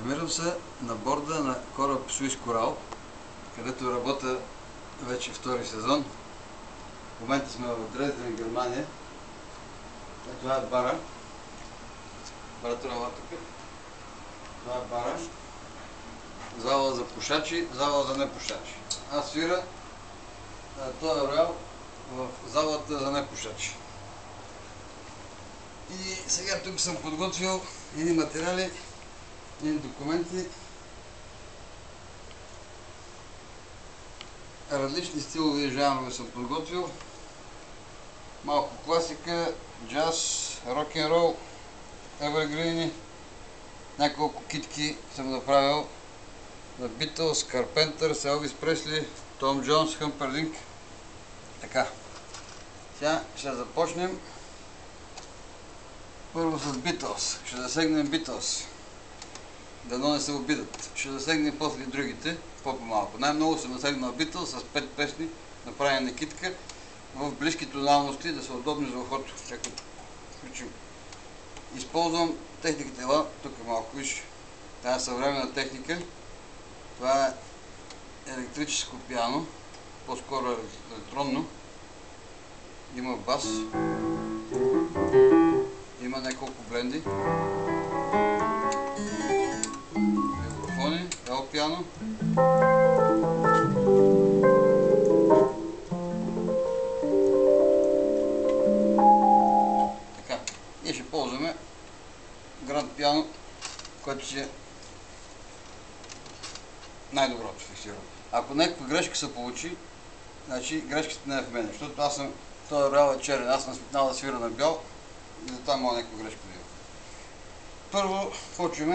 Намирам се на борда на кораб Суис Корал, където работя вече втори сезон. В момента сме в Дрезден, Германия. Това е бара. Барата на тук. Това е бара. Зала за пушачи, зала за непушачи. Аз свира този роял в залата за непушачи. И сега тук съм подготвил едни материали, едни документи, различни стилови жанрове съм подготвил. Малко класика, джаз, рок-н-рол, евергрини. Няколко китки съм направил на Beatles, Carpenters, Елвис Пресли, Том Джонс, Хъмпердинк. Така. Сега ще започнем първо с Beatles. Ще засегнем Beatles. Дано не се обидат. Ще засегнем после другите по-малко. Най-много съм засегнал Beatles с 5 песни, направени на китка в близки тоналности, да са удобни за ухото. Чакай, включим. Използвам техниката, тук е малко, виж. Това е съвременна техника. Това е електрическо пиано, по-скоро електронно. Има бас, има няколко бленди, микрофони, ел пиано. Така, ние ще ползваме гранд пиано, което си е най-доброто фиксирано. Ако някаква грешка се получи, значи грешката не е в мен, защото аз съм, този роял е черен, аз съм свикнал да свира на бял и затова мога някаква грешка да има. Първо почваме